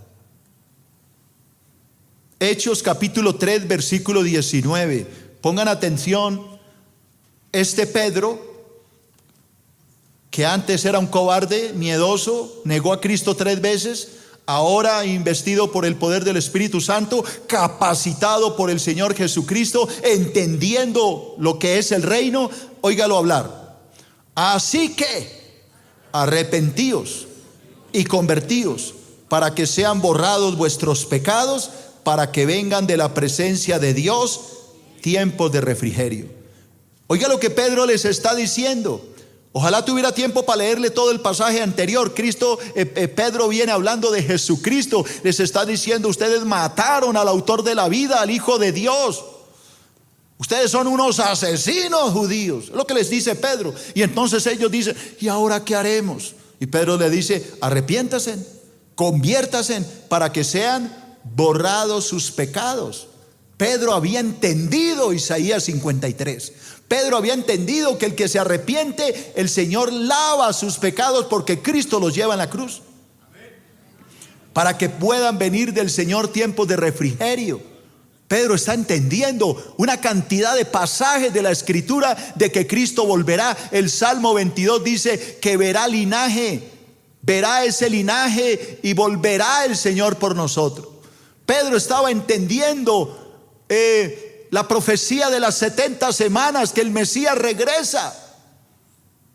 Hechos capítulo 3 versículo 19. Pongan atención. Este Pedro, que antes era un cobarde, miedoso, negó a Cristo 3 veces, ahora investido por el poder del Espíritu Santo, capacitado por el Señor Jesucristo, entendiendo lo que es el reino, óigalo hablar. Así que arrepentíos y convertíos para que sean borrados vuestros pecados, para que vengan de la presencia de Dios tiempos de refrigerio. Oiga lo que Pedro les está diciendo. Ojalá tuviera tiempo para leerle todo el pasaje anterior. Pedro viene hablando de Jesucristo. Les está diciendo, ustedes mataron al autor de la vida, al Hijo de Dios. Ustedes son unos asesinos judíos. Es lo que les dice Pedro. Y entonces ellos dicen, ¿y ahora qué haremos? Y Pedro le dice, arrepiéntanse, conviértanse para que sean borrados sus pecados. Pedro había entendido Isaías 53. Pedro había entendido que el que se arrepiente, el Señor lava sus pecados porque Cristo los lleva en la cruz. Para que puedan venir del Señor tiempos de refrigerio. Pedro está entendiendo una cantidad de pasajes de la Escritura de que Cristo volverá. El Salmo 22 dice que verá ese linaje y volverá el Señor por nosotros. Pedro estaba entendiendo la profecía de las 70 semanas, que el Mesías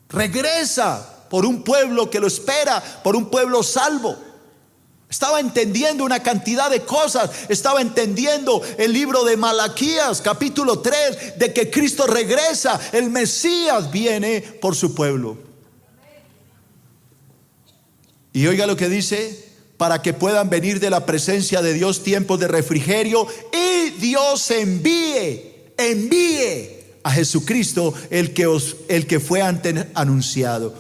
regresa por un pueblo que lo espera, por un pueblo salvo. Estaba entendiendo una cantidad de cosas. Estaba entendiendo el libro de Malaquías, capítulo 3, de que Cristo regresa, el Mesías viene por su pueblo. Y oiga lo que dice: para que puedan venir de la presencia de Dios tiempos de refrigerio, y Dios envíe a Jesucristo, el que fue antes anunciado.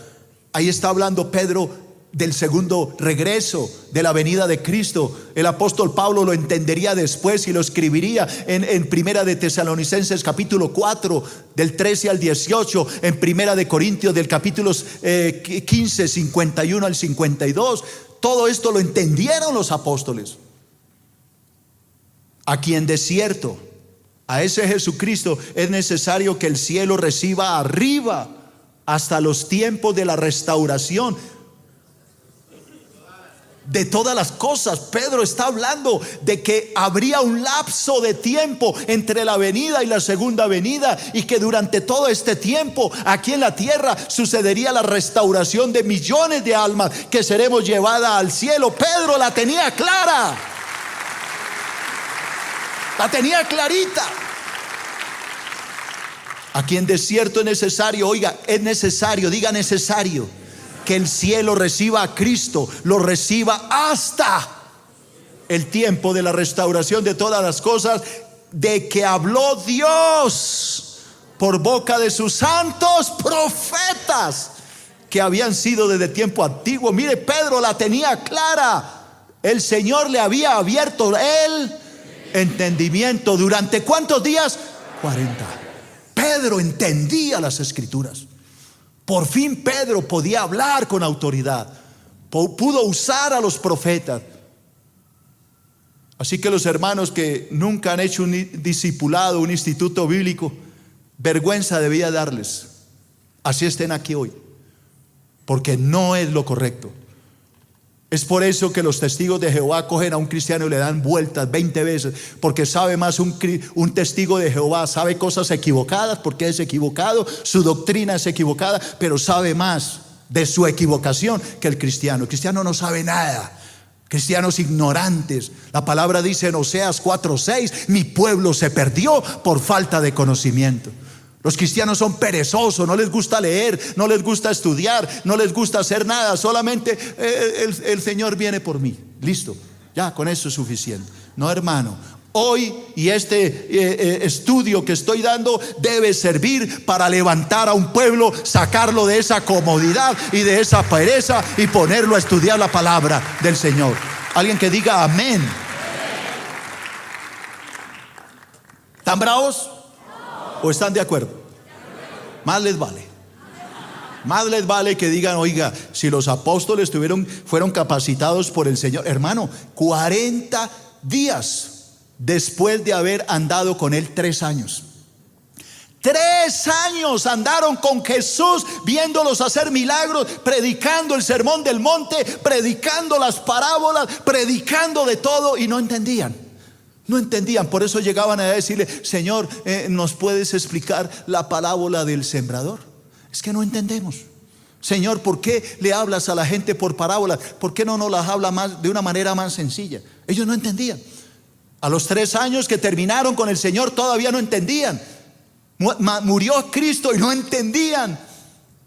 Ahí está hablando Pedro del segundo regreso, de la venida de Cristo. El apóstol Pablo lo entendería después y lo escribiría en Primera de Tesalonicenses capítulo 4 del 13 al 18, en Primera de Corintios del capítulo 15, 51 al 52. Todo esto lo entendieron los apóstoles. A quien de cierto, a ese Jesucristo, es necesario que el cielo reciba arriba hasta los tiempos de la restauración de todas las cosas. Pedro está hablando de que habría un lapso de tiempo entre la venida y la segunda venida, y que durante todo este tiempo aquí en la tierra sucedería la restauración de millones de almas que seremos llevadas al cielo. Pedro la tenía clara, la tenía clarita. A quien de cierto es necesario, oiga, es necesario, diga necesario, que el cielo reciba a Cristo, lo reciba hasta el tiempo de la restauración de todas las cosas, de que habló Dios por boca de sus santos profetas, que habían sido desde tiempo antiguo. Mire, Pedro la tenía clara. El Señor le había abierto el entendimiento. ¿Durante cuántos días? 40. Pedro entendía las Escrituras. Por fin Pedro podía hablar con autoridad, pudo usar a los profetas. Así que los hermanos que nunca han hecho un discipulado, un instituto bíblico, vergüenza debía darles, así estén aquí hoy, porque no es lo correcto. Es por eso que los testigos de Jehová cogen a un cristiano y le dan vueltas 20 veces, porque sabe más un testigo de Jehová, sabe cosas equivocadas porque es equivocado, su doctrina es equivocada, pero sabe más de su equivocación que el cristiano. El cristiano no sabe nada, cristianos ignorantes. La palabra dice en Oseas 4:6: mi pueblo se perdió por falta de conocimiento. Los cristianos son perezosos, no les gusta leer, no les gusta estudiar, no les gusta hacer nada. Solamente el Señor viene por mí. Listo, ya con eso es suficiente. No, hermano, hoy y este estudio que estoy dando debe servir para levantar a un pueblo, sacarlo de esa comodidad y de esa pereza y ponerlo a estudiar la palabra del Señor. Alguien que diga amén. ¿Están bravos? ¿O están de acuerdo? Más les vale que digan: oiga, si los apóstoles fueron capacitados por el Señor. Hermano, 40 días después de haber andado con Él 3 años. 3 años andaron con Jesús, viéndolos hacer milagros, predicando el sermón del monte, predicando las parábolas, predicando de todo, y no entendían. No entendían, por eso llegaban a decirle: Señor, ¿nos puedes explicar la parábola del sembrador? Es que no entendemos. Señor, ¿por qué le hablas a la gente por parábolas? ¿Por qué no nos las habla más de una manera más sencilla? Ellos no entendían. A los 3 años que terminaron con el Señor todavía no entendían. Murió Cristo y no entendían.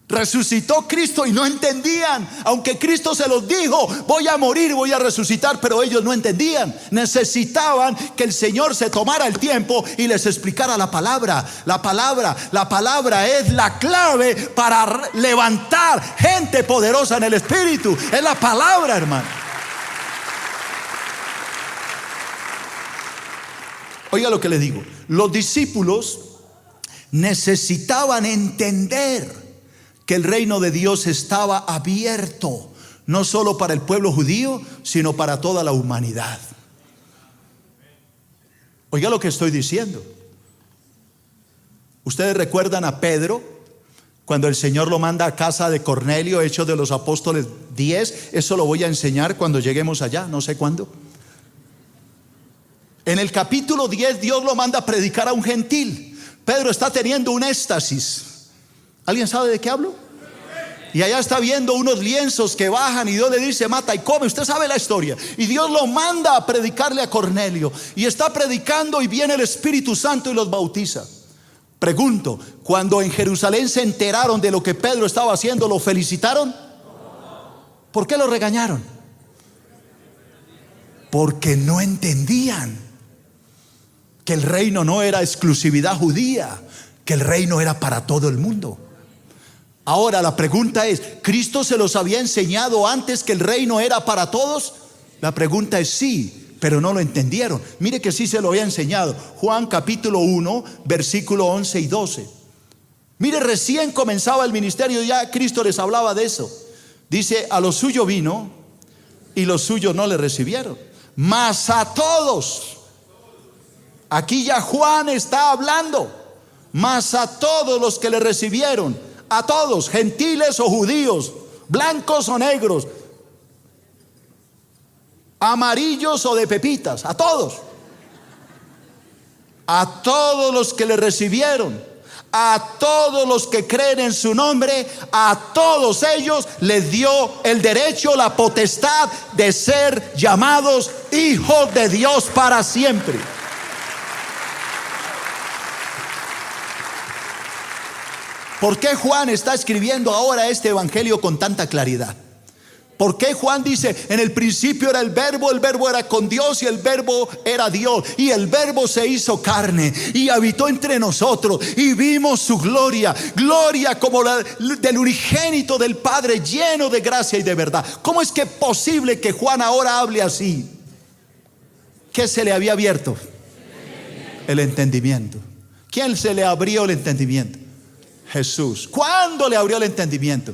Resucitó Cristo y no entendían, aunque Cristo se los dijo: voy a morir, voy a resucitar, pero ellos no entendían. Necesitaban que el Señor se tomara el tiempo y les explicara la palabra. La palabra es la clave para levantar gente poderosa en el Espíritu. Es la palabra, hermano. Oiga lo que le digo: los discípulos necesitaban entender que el reino de Dios estaba abierto, no solo para el pueblo judío, sino para toda la humanidad. Oiga lo que estoy diciendo. Ustedes recuerdan a Pedro, cuando el Señor lo manda a casa de Cornelio, Hechos de los Apóstoles 10. Eso lo voy a enseñar cuando lleguemos allá, no sé cuándo. En el capítulo 10 Dios lo manda a predicar a un gentil. Pedro está teniendo un éxtasis. ¿Alguien sabe de qué hablo? Y allá está viendo unos lienzos que bajan y Dios le dice: mata y come. Usted sabe la historia. Y Dios lo manda a predicarle a Cornelio. Y está predicando y viene el Espíritu Santo y los bautiza. Pregunto, cuando en Jerusalén se enteraron de lo que Pedro estaba haciendo, ¿lo felicitaron? ¿Por qué lo regañaron? Porque no entendían que el reino no era exclusividad judía, que el reino era para todo el mundo. Ahora la pregunta es, ¿Cristo se los había enseñado antes que el reino era para todos? La pregunta es sí, pero no lo entendieron. Mire que sí se lo había enseñado. Juan capítulo 1, versículo 11 y 12. Mire, recién comenzaba el ministerio, ya Cristo les hablaba de eso. Dice: a lo suyo vino y los suyos no le recibieron, mas a todos. Aquí ya Juan está hablando. Mas a todos los que le recibieron, a todos, gentiles o judíos, blancos o negros, amarillos o de pepitas, a todos los que le recibieron, a todos los que creen en su nombre, a todos ellos les dio el derecho, la potestad de ser llamados hijos de Dios para siempre. ¿Por qué Juan está escribiendo ahora este evangelio con tanta claridad? ¿Por qué Juan dice: en el principio era el verbo era con Dios y el verbo era Dios, y el verbo se hizo carne y habitó entre nosotros y vimos su gloria, gloria como la del unigénito del Padre, lleno de gracia y de verdad? ¿Cómo es que es posible que Juan ahora hable así? ¿Qué se le había abierto? El entendimiento. ¿Quién se le abrió el entendimiento? Jesús. ¿Cuándo le abrió el entendimiento?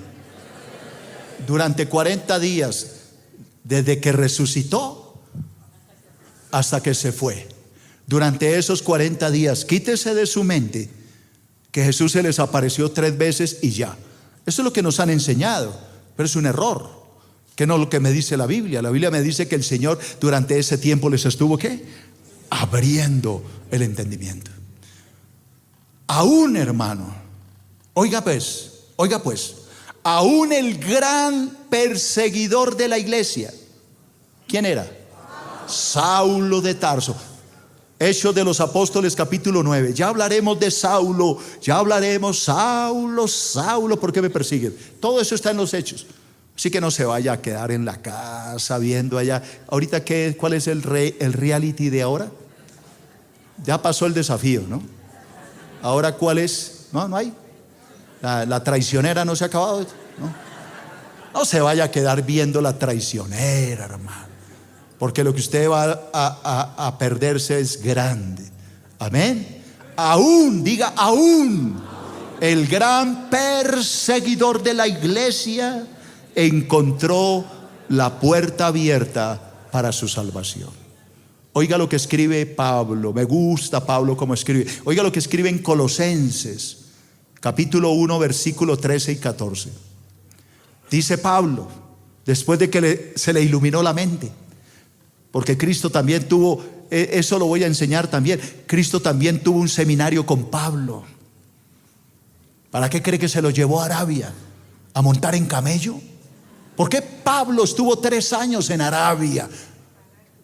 Durante 40 días, desde que resucitó hasta que se fue. Durante esos 40 días, quítese de su mente que Jesús se les apareció 3 veces y ya. Eso es lo que nos han enseñado, pero es un error, que no es lo que me dice la Biblia. La Biblia me dice que el Señor durante ese tiempo les estuvo ¿qué? Abriendo el entendimiento. Aún, hermano, oiga pues, aún el gran perseguidor de la iglesia, ¿quién era? Saulo de Tarso. Hechos de los Apóstoles capítulo 9. Ya hablaremos de Saulo, Saulo, ¿por qué me persiguen? Todo eso está en los Hechos. Así que no se vaya a quedar en la casa viendo allá. Ahorita, ¿cuál es el reality de ahora? Ya pasó el desafío, ¿no? Ahora, ¿cuál es? No hay. La traicionera no se ha acabado, no se vaya a quedar viendo la traicionera, hermano, porque lo que usted va a perderse es grande. Amén. Aún, diga aún, el gran perseguidor de la iglesia encontró la puerta abierta para su salvación. Oiga lo que escribe Pablo. Me gusta Pablo como escribe. Oiga lo que escribe en Colosenses capítulo 1, versículo 13 y 14. Dice Pablo, después de que se le iluminó la mente, porque Cristo también tuvo, eso lo voy a enseñar también, Cristo también tuvo un seminario con Pablo. ¿Para qué cree que se lo llevó a Arabia? ¿A montar en camello? ¿Por qué Pablo estuvo 3 años en Arabia?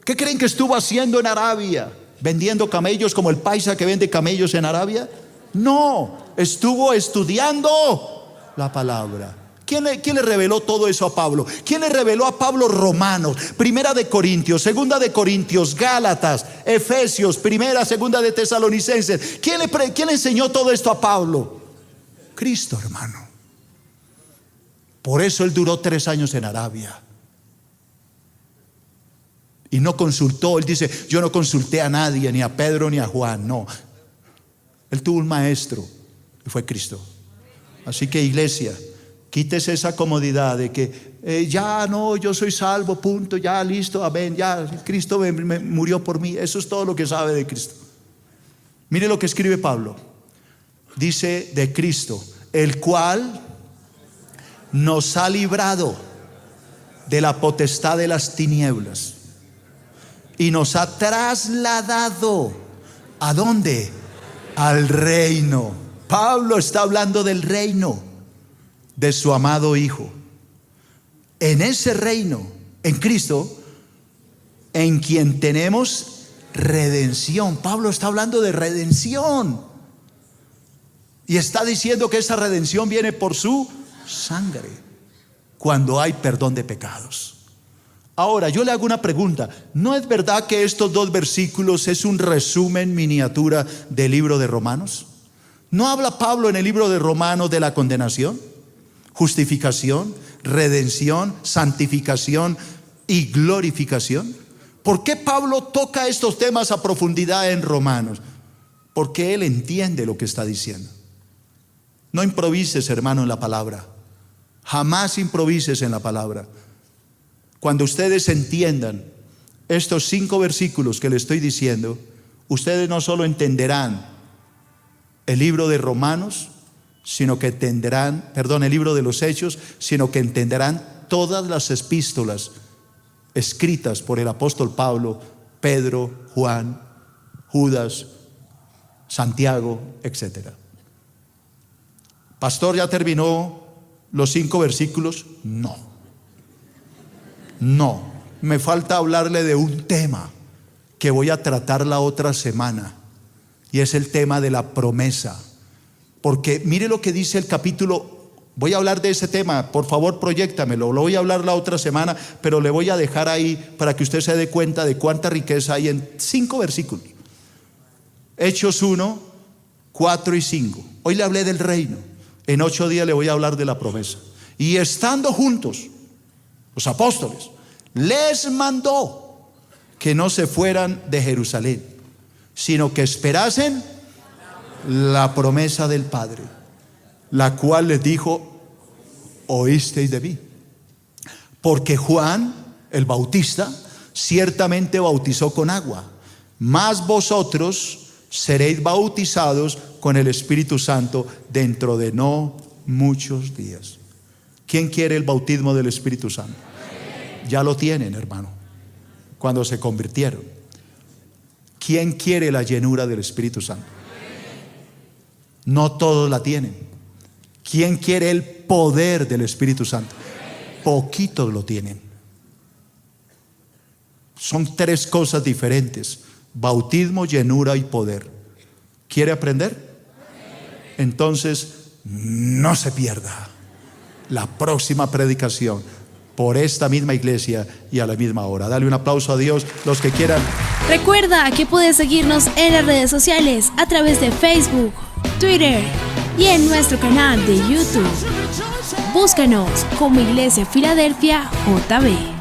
¿Qué creen que estuvo haciendo en Arabia? ¿Vendiendo camellos como el paisa que vende camellos en Arabia? No, estuvo estudiando la palabra. ¿Quién le reveló todo eso a Pablo? ¿Quién le reveló a Pablo Romanos, Primera de Corintios, Segunda de Corintios, Gálatas, Efesios, Primera, Segunda de Tesalonicenses? ¿Quién le enseñó todo esto a Pablo? Cristo, hermano. Por eso él duró 3 años en Arabia. Y no consultó, él dice: yo no consulté a nadie, ni a Pedro ni a Juan. No, él tuvo un maestro y fue Cristo. Así que, iglesia, quítese esa comodidad de que ya no, yo soy salvo, punto, ya listo, amén, ya Cristo me murió por mí. Eso es todo lo que sabe de Cristo. Mire lo que escribe Pablo. Dice de Cristo: el cual nos ha librado de la potestad de las tinieblas y nos ha trasladado. ¿A dónde? Al reino. Pablo está hablando del reino de su amado Hijo. En ese reino, en Cristo, en quien tenemos redención. Pablo está hablando de redención. Y está diciendo que esa redención viene por su sangre, cuando hay perdón de pecados. Ahora, yo le hago una pregunta. ¿No es verdad que estos dos versículos es un resumen miniatura del libro de Romanos? ¿No habla Pablo en el libro de Romanos de la condenación, justificación, redención, santificación y glorificación? ¿Por qué Pablo toca estos temas a profundidad en Romanos? Porque él entiende lo que está diciendo. No improvises, hermano, en la palabra. Jamás improvises en la palabra. Cuando ustedes entiendan estos 5 versículos que les estoy diciendo, ustedes no solo entenderán el libro de Romanos, sino que entenderán, el libro de los Hechos, sino que entenderán todas las epístolas escritas por el apóstol Pablo, Pedro, Juan, Judas, Santiago, etc. Pastor, ¿ya terminó los 5 versículos? No, me falta hablarle de un tema que voy a tratar la otra semana, y es el tema de la promesa. Porque mire lo que dice el capítulo. Voy a hablar de ese tema, por favor proyéctamelo. Lo voy a hablar la otra semana, pero le voy a dejar ahí para que usted se dé cuenta de cuánta riqueza hay en 5 versículos. Hechos 1, 4 y 5. Hoy le hablé del reino. En 8 días le voy a hablar de la promesa. Y estando juntos, los apóstoles, les mandó que no se fueran de Jerusalén, sino que esperasen la promesa del Padre, la cual les dijo: oísteis de mí. Porque Juan el Bautista ciertamente bautizó con agua, mas vosotros seréis bautizados con el Espíritu Santo dentro de no muchos días. ¿Quién quiere el bautismo del Espíritu Santo? Ya lo tienen, hermano, cuando se convirtieron. ¿Quién quiere la llenura del Espíritu Santo? No todos la tienen. ¿Quién quiere el poder del Espíritu Santo? Poquitos lo tienen. Son 3 cosas diferentes: bautismo, llenura y poder. ¿Quiere aprender? Entonces, no se pierda la próxima predicación por esta misma iglesia y a la misma hora. Dale un aplauso a Dios, los que quieran. Recuerda que puedes seguirnos en las redes sociales a través de Facebook, Twitter y en nuestro canal de YouTube. Búscanos como Iglesia Filadelfia JB.